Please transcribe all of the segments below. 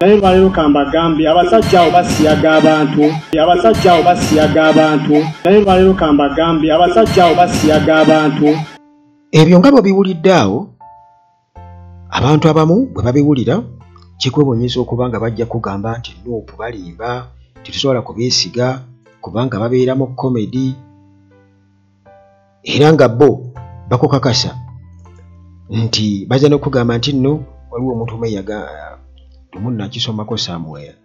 naye lwaleero kambagambye abasajja abo basiyaga abantu naye lwaleero kambagambye abasajja abo basiyaga abantu. Ebyo nga bwe biwulidde awo abantu abamu bwe babiwulira kikwebonyeza okuba nga bajja kugamba nti Nuupu balimba tetusobola kubeesiga kubanga babeera mu komedi era nga bo bakukakasa nti bajja n'okugamba nti nno waliwo omuntu omu tumunakisomako Samuel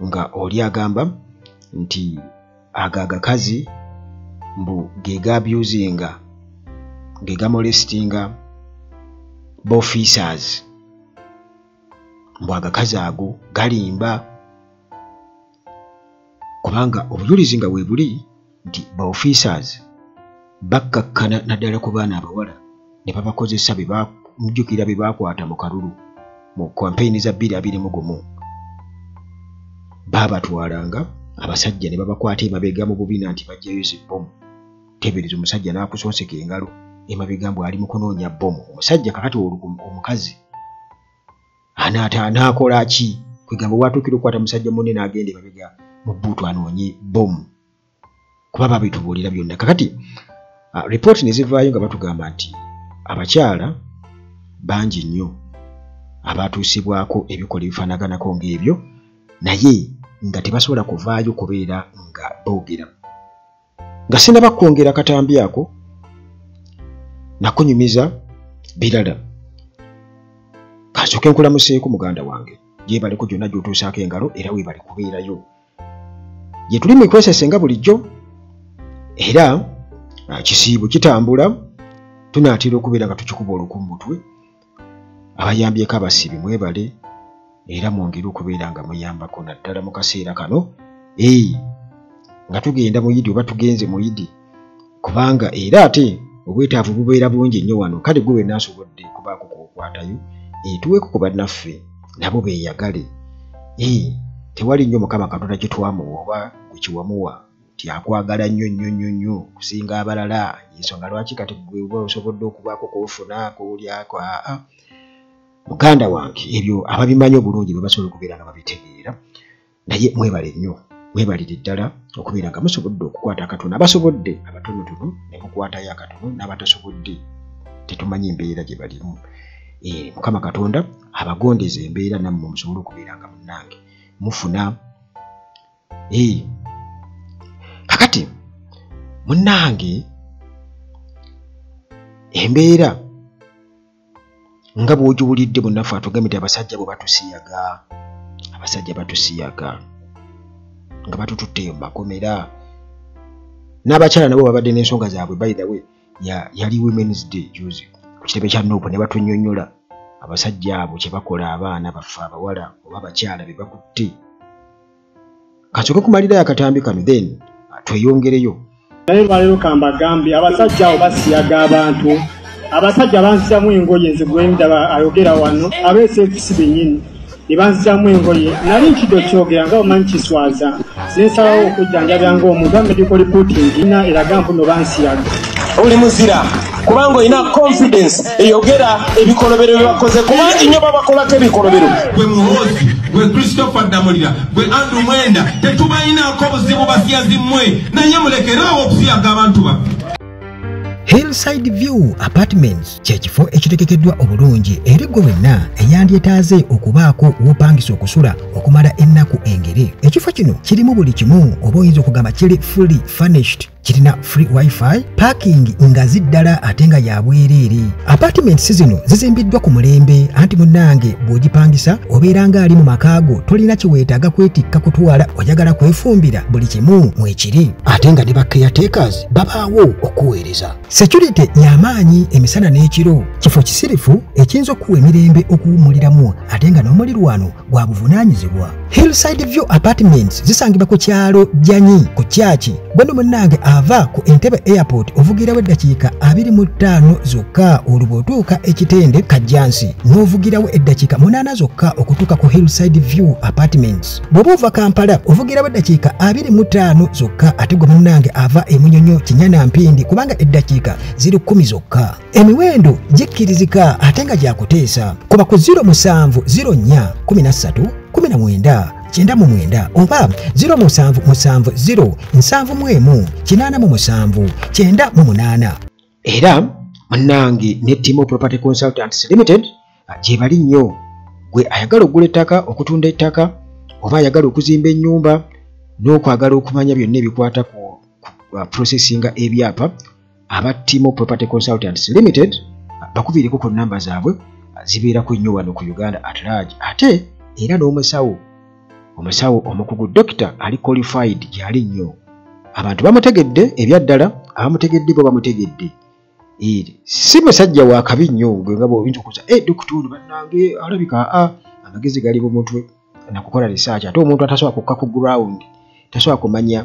nga oli agamba nti agakazi mbu gega abusinga gega molestinga officers mbu agakazi ago galimba kubanga obujulizi nga weebuli nti officers bakkakkana naddala ku baana abawala ne babakozesa mujjukira bye baakwata mu kalulu mu kampeyini za 2021 baabatwalanga abasajja ne babakwata emabega mu bubina nti bajjayo zibbomu. Tebereza omusajja n'akusooseka engalo emabega mbu ali mu kunoonya bbomu. Omusajja kakati omukazi anaakola ki kwegamba watuukira okukwata musajja munne n'agenda emabega mu bbuutu anoonye bbomu kuba babitubuulira byonna. Kakati ripooti ne zivaayo nga batugamba nti abakyala bangi nnyo abatuusibwako ebikola ebifaanaganako ng'ebyo naye nga tebasobola kuvaayo kubeera nga boogera. Nga sinaba kwongera katambi ako nakunyumiza birala kasooke nkulamuseeko muganda wange gyebaleko gyonna gy'otuusaako engalo era weebali kubeerayo gye tuli mu kwesesenga bulijjo era kisiibu kitambula tunaatera okubeera nga tukikuba oluku mu mutwe. Abayambyeko abasibi mwebale era mwongere okubeera nga muyambako naddala mu kaseera kano nga tugenda mu yidi oba tugenze mu yidi kubanga era ate obwetaavu bubeera bungi nnyo wano. Kale gwe wenna asobodde kubaako kwokwatayo tuweeko ku bannaffe nabo beeyagale. Tewali nnyo Mukama Katonda gye twamuwa oba gwe kiwamuwa nti akwagala nnyo kusinga abalala. Ensonga lwaki kati gwe oba osobodde okubaako k'ofuna k'olyako muganda wange ebyo ababimanyi obulungi bwe basobola okubeera nga babitegeera. Naye mwebale nnyo mwebalire ddala okubeera nga musobodde okukwata akatono abasobodde abatonotono ne mukwatayo akatono n'abatasobodde tetumanyi embeera gye balimu. Mukama Katonda abagondeza embeera nammwe musobole okubeera nga munnange mufuna. Kakati munnange embeera nga bw'ogiwulidde munnaffe atugambye nti abasajja batusiyaga nga batututteyo mu makomera n'abakyala nabo babadde n'ensonga zaabwe. By the way yali Women's Day juzi ku kitebe kya Nuupu ne batunnyonnyola abasajja abo kye bakola abaana baffe abawala oba abakyala be bakutte. Kasooke kumalirayo akatambi kano then tweyongereyo. Naye lwaleero kambagambye abasajja abo basiyaga abantu. Abasajja bansizamu engoye nzigwendaba ayogera wano abeesefisi bennyini ne bansizamu engoye nali nkiddo kyogera nga omanyi kiswaza sinsalawo okujjanjabya ng'omuntu medical reporting ina eraga mpuno bansiyaga. Oli muzira kubanga olina confidence eyogera ebikolobero bye bakoze kubangi nnyo babakolako ebikolobero. Gwe Muhoozi, gwe Christopher Damulira, gwe Andrew Mwenda tetubalinaako buzibu basiyazi mmwe naye mulekeraawo okusiyaga abantu baffe. Hillside View Apartments kyekifo ekitegekeddwa obulungi eri gwe wenna eyandyetaaze okubaako w'opangisa okusula okumala ennaku engere. Ekifo kino kirimu buli kimu oba oyinza okugamba kiri fully furnished. Kirina free wifi, parking nga ziddala ate nga ya bwereere. Apartments zino zizimbiddwa ku mulembe anti munnange bw'ogipangisa obeera ng'ali mu makaago tolina kiweetaaga kwetikka kutwala oyagala kwefumbira buli kimu mwekiri ate nga ne ba caretakers babaawo okuweereza. Security y'amaanyi emisana n'ekiro. Kifo kisirifu ekiyinza okuwa emirembe okuwummuliramu ate nga n'omulirwano gwa buvunaanyizibwa. Hillside View Apartments zisangibwa ku kyalo Janyi ku Kyaki. Gwe munnange ava ku Entebbe Airport ovugirawo eddakiika 25 zokka olubotuuka ekitende Kajjansi n'ovugirawo eddakiika 8 zokka okutuuka ku Hillside View Apartments. Bw'oba ova Kampala ovugirawo eddakiika 25 zokka ate gwe munnange ava e Munyonyo Kinyana Mpindi kubanga eddakiika ziri 10 zokka. Emiwendo gikkirizika ate nga gyakuteesa kuba ku 0704 13 14 oba 0770 era munnange ne Timo Property Consultants Limited gye bali nnyo gwe ayagala okugula ettaka okutunda ettaka oba ayagala okuzimba ennyumba n'okwagala okumanya byonna ebikwata ku processing ebyapa aba Timo Property Consultants Limited bakubiireko ku namba zaabwe zibeerako nnyo wano ku Uganda at large ate era n'omusawo omukugu doctor ali qualified gyali nnyo abantu bamutegedde ebyaddala abamutegedde bo bamutegedde si musajja wa kabi nnyo gwe nga bw'obintu okuza dokituli bannange alabika amagezi gali mu mutwe nakukola research ate omuntu atasobola kukka ku ground tasobola kumanya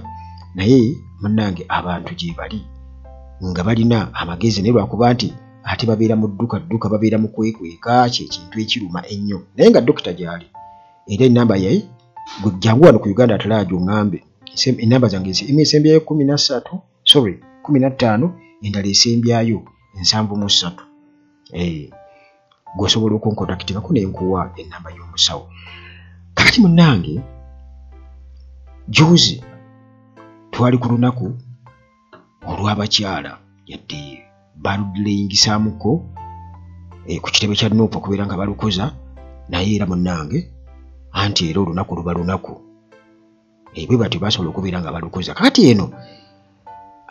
naye munnange abantu gye bali nga balina amagezi naye lwakuba nti ate babeera mu dduka babeera mu kwekweka kyekintu ekiruma ennyo naye nga dokita gyali era enamba yaye gwe jangu wano ku Uganda atalaajo ŋŋambe enamba zange esembyayo 15 endala esembyayo 73 gwosobola okunkontaktingako nenkuwa enamba y'omusawo kakati munnange juzi twali ku lunaku olw'abakyala yadde baludileyingisaamuko ku kitebe kya Nuupu okubeera nga balukoza naye era munnange anti era olunaku luba lunaku bwe bati basobola okubeera nga balukoza kakati eno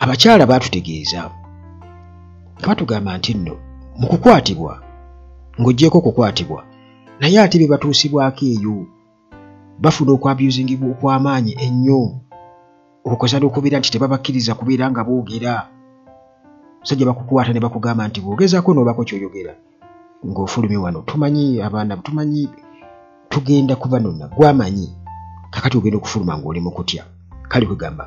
abakyala baatutegeeza nga batugamba nti nno mu kukwatibwa ng'oggyeko okukwatibwa naye ate be batuusibwako eyo bafuna okwabusingibwa okw'amaanyi ennyo okukosa n'okubeera nti tebabakkiriza kubeera nga boogera sajja bakukwata ne bakugamba nti bw'ogezaako n'obako ky'oyogera ng'ofulumye wano tumanyi abaana tumanyi tugenda kuba nonna gwamanyi kakati ogenda okufuluma ng'oli mu kutya kale kwegamba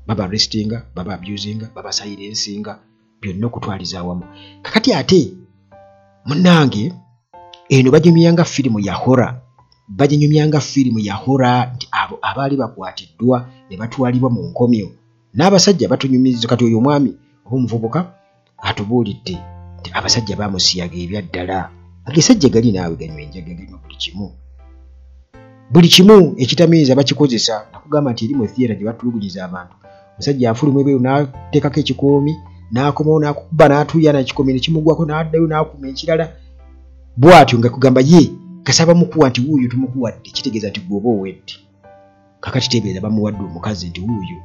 baba arrestinga baba abusinga baba silensinga byonna okutwaliza awamu kakati ate munnange eno baginyumyanga firimu ya hora nti abo abaali bakwatiddwa ne batwalibwa mu nkomyo n'abasajja batunyumiriza kati oyo omwami oba omuvubuka atubuulidde nti abasajja bamusiyaga ebyaddala agesajja gali naawe ganywa enjaga ganywa buli kimu ekitamiiza bakikozesa nakugamba nti eri mu theatre gye batulugunyiza abantu omusajja afuluma ebweru n'ateekako ekikoomi n'akomawo n'akukuba n'atuuya n'ekikoomi ne kimugwako n'addayo n'akuma ekirala bw'atyo nga kugamba ye kasaba mukuwa nti wuuyo tumukuwadde kitegeeza nti gwe oba owedde kakati tebeeza bamuwadde omukazi nti wuuyo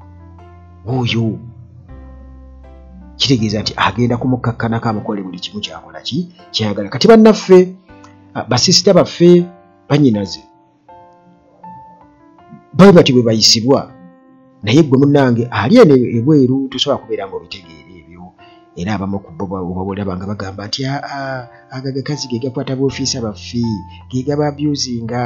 kitegeeza nti agenda kumukakkanako amukole buli kimu kyakola kyayagala kati bannaffe basisita baffe banyinaze bwe bati bwe bayisibwa naye gwe munnange ali eno ebweru tosobola kubeera ng'obitegeera ebyo era abamu ku bo obabolaba nga bagamba nti agagakazi ge gakwata b'ofiisa baffe ge gaba abusinga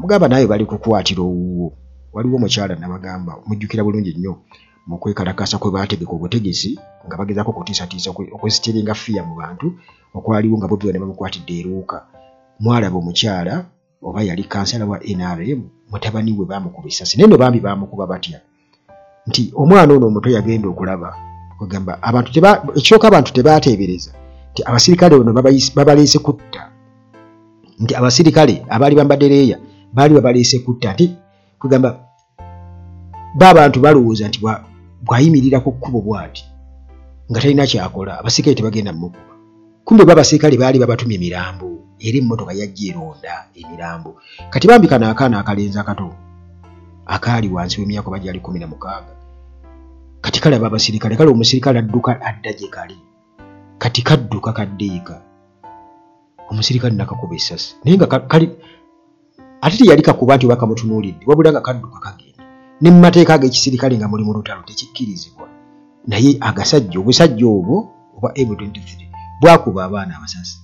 mugamba naye bali kukwatira owuwo waliwo omukyala nabagamba mujjukira bulungi nnyo mu kwekalakasa kwe baategeka obutegesi nga bagezaako okutiisatiisa okwesitiringa fiya mu bantu okwaliwo nga bobi ne bamukwatidde eruuka mwalaba omukyala oba yali kansala wa NRM mutabani we bamukuba essasi naye no bambi bamukuba batya nti omwana ono omuto yagenda okulaba kugamba abantu ekyoka abantu tebaateebereza nti abasirikale ono babaleese kutta nti abasirikale abaali bambaddereeya baali babaleese kutta nti kugamba b'abantu balowooza nti bwayimirira ku kkubo bw'ati nga talina kyakola abasirikale tebagenda mmukuba kumbe b'abasirikale baali babatumye emirambo era emmotoka yajja eronda emirambo kati bambika n'akaana akalenzi akato akaali wansi w'emyaka oba gyali 16 kati kalaba abasirikale kale omusirikale adduka adda gye kali kati kadduka kaddeeka omusirikale nakakuba essasi naye nga kali ate teyali kakuba nti oba kamutunuulidde wabula nga kadduka kagenda ne mu mateeka ag'ekisirikale nga muli mu lutalo tekikkirizibwa naye obusajja obwo oba M23 bwakuba abaana abasasi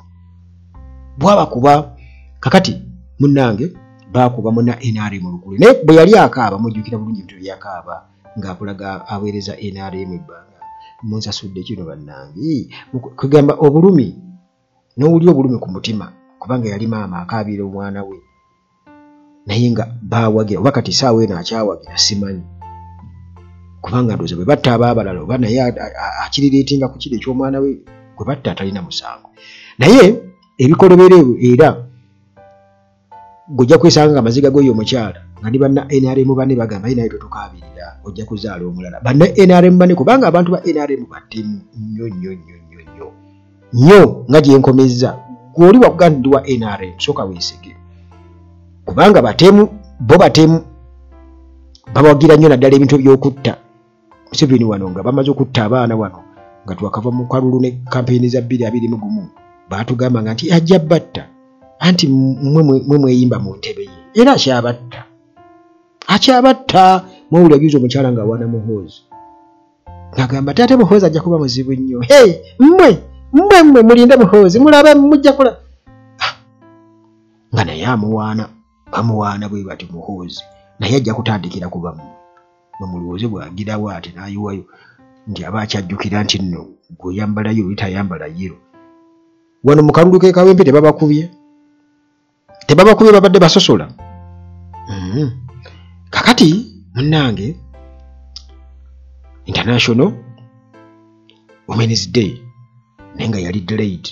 bwabakuba kakati munnange bakuba muna NRM olukulu naye bwe yali akaaba mujjukira bulungi ebintu byakaaba ng'akulaga aweereza NRM ebbanga munsasudde kino bannange kugamba obulumi n'owuli obulumi ku mutima kubanga yali maama akaabira omwana we naye nga baawagira oba kati saawa eno akyawagira simanyi kubanga ndowooza bwe batta abaabalala oba naye akirireetinga ku kiri eky'omwana we gwe batta atalina musango naye ebikolobero era gojja kwesanga amaziga goyo omukyala nga ndi banna NRM bane bagamba ina eto tukabirira ojja kuzaala omulala banna NRM bane kubanga abantu ba NRM batemu nnyo nga gye nkomezza gwoli wakugamba ndi wa NRM soka weesige kubanga batemu bo batemu babawagira nnyo naddala ebintu by'okutta Museveni wano nga bamaze okutta abaana wano nga twakava mu kalulu ne kampeyini za 2021 baatugamba nga nti ajja batta anti mwe mweyimba mu ntebe ye era akyabatta mwewuli agiza omukyala nga wana Muhoozi ng'agamba tate Muhoozi ajja kuba muzibu nnyo mmwe mulinde Muhoozi mulabe mujja kula nga naye bamuwaana bwe bati Muhoozi naye ajja kutandikira kuba mumulowooze bw'agirawo ate n'ayiwayo nti aba akyajjukira nti nno gw'oyambala yiro litayambala yiro wano mu kalulu ke Kawempe tebabakubye babadde basosola kakati munnange International Women's Day naye nga yali delayed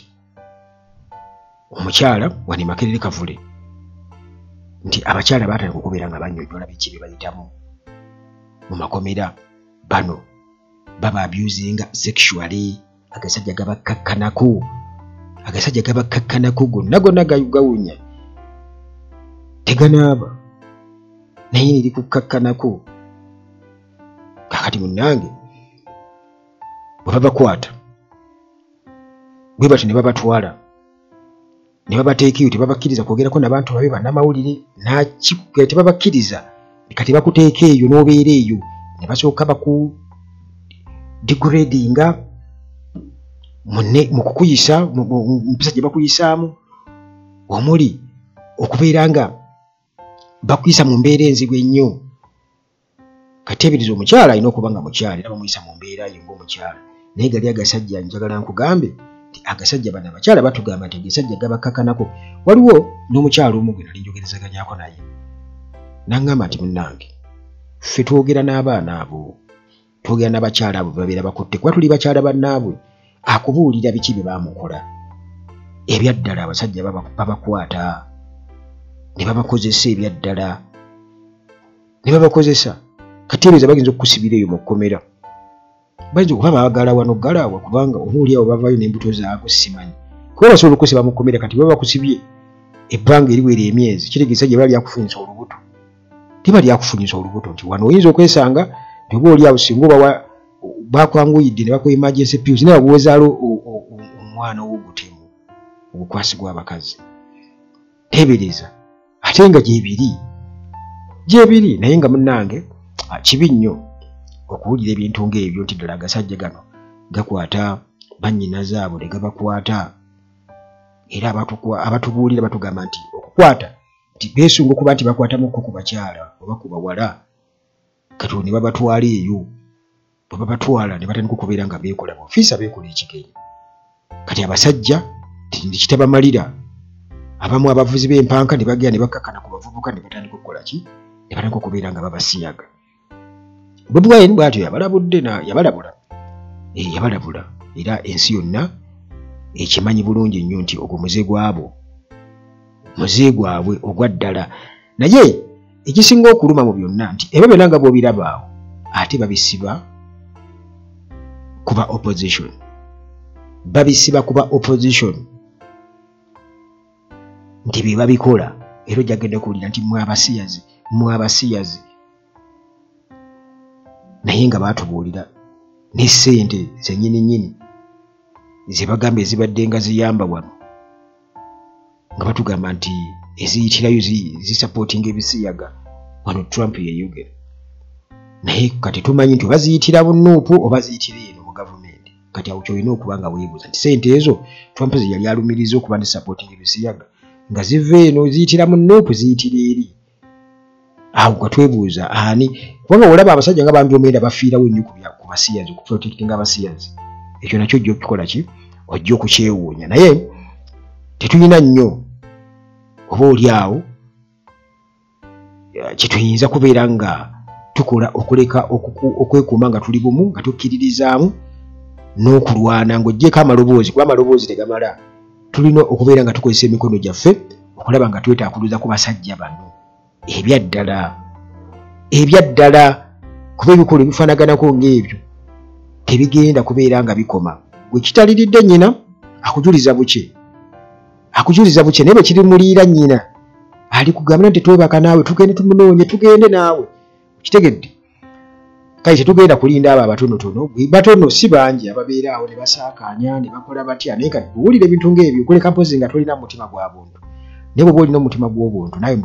omukyala wani Makerere Kavule nti abakyala baatandika okubeera nga bannyonnyola biki bye bayitamu mu makomera bano baba abusinga sexually agasajja gabakakkanako gonna gawunya teganaaba naye neri kukakkanako kakati munnange bwe babakwata bwe bati ne babatwala ne babateekeyo tebabakkiriza kwogerako n'abantu babe bannamawulire tebabakkiriza kati bakuteeka eyo n'obeera eyo ne basooka baku degradinga mu kukuyisa mpisa gye bakuyisaamu omuli okubeera nga bakuyisa mu mbeera enzibu ennyo kati ebiriza omukyala alina okuba nga mukyala era bamuyisa mu mbeera yo ng'omukyala naye gali agasajja njagala nkugambe nti agasajja bano abakyala batugamba nti agasajja gabakkakanako waliwo n'omukyala omu gwe nali njogerezaganyako naye n'aŋŋamba nti munnange ffe twogera n'abaana abo twogera n'abakyala abo babeera bakutte kuba tuli bakyala bannaabwe akubuulira biki bye baamukola ebyaddala abasajja babakwata ne babakozesa ebyaddala ne babakozesa kati ebyo bagenza okukusibira eyo mu kkomera bayinza okuba baagala wano galaawa kubanga omuuli awo bavaayo n'embuto zaabwe simanyi kuba basobola okusiba mu kkomera kati baba bakusibye ebbanga eriwera emyezi kitegeeza gye baba lyakufunyisa olubuto liba lyakufunyisa olubuto nti wano oyinza okwesanga nti oba oli awo singa oba bakwanguyidde ne bakuwa emergency pills naye babuwezaalo omwana ow'ogutemu obukwasi bw'abakazi teebereza ate nga gyebiri naye nga munnange kibi nnyo okuwulira ebintu ng'ebyo nti ddala agasajja gano gakwata bannyinazaabo ne gabakwata era abatubuulira batugamba nti okukwata nti beesunga okuba nti bakwatamuko ku bakyala oba ku bawala kati ne babatwala eyo bwe babatwala ne batandika okubeera nga beekola ofiisa beekola ekigenyi kati abasajja tikitabamalira abamu abavuzi b'empanka ne bagenda ne bakkakkana ku bavubuka ne batandika okukola ki ne batandika okubeera nga babasiyaga Bobi Wine bw'atyo yabalabula era ensi yonna ekimanyi bulungi nnyo nti ogwo muze gwabwe ogwa ddala naye ekisinga okuluma mu byonna nti ebyo byonna nga bw'obirabaawo ate babisiba kuba opposition nti bye babikola era ojja genda kuwulira nti mwabasiyazi naye nga baatubuulira ne ssente zennyini ze bagamba ezibadde nga ziyamba wano nga batugamba nti eziyitirayo zisapootinga ebisiyaga wano Trump yeyogera naye kati tumanyi nti oba ziyitira bunuupu oba ziyitira eno mu gavumenti kati awo kyolina okuba nga weebuuza nti ssente ezo Trump ze yali alumiriza okuba nti sapootinga ebisiyaga nga ziva eno ziyitira mu nuupu ziyitira eri awo nga twebuuza ani kubanga olaba abasajja nga bambi omwenda bafiirawo nnyo ku basiyazi okuprotectinga abasiyazi ekyo nakyo ojja okukikola ki ojja okukyewuunya naye tetulina nnyo oba oli awo kyetuyinza kubeera nga tukola okuleka okwekuuma nga tuli bumu nga tukkiririzaamu n'okulwana ng'oggyeko amaloboozi kuba amaloboozi tegamala tulina okubeera nga tukozesa emikono gyaffe okulaba nga twetaakuluza ku basajja bano ebyaddala kuba ebikulu ebifaanaganako ng'ebyo tebigenda kubeera nga bikoma. Gwe kitaliridde nnyina akujuliza buke naye bwe kirimuliira nnyina ali kugamba nti twebaka naawe tugende tumunoonye tugende naawe kitegedde. Kale tetugenda kulinda abo abatonotono, batono si bangi ababeera awo ne basaakaanya ne bakola batya, naye kati buwulira ebintu ng'ebyo kuleka mpozi nga tolina mutima gwa buntu. Naye bw'oba olina omutima gw'obuntu naye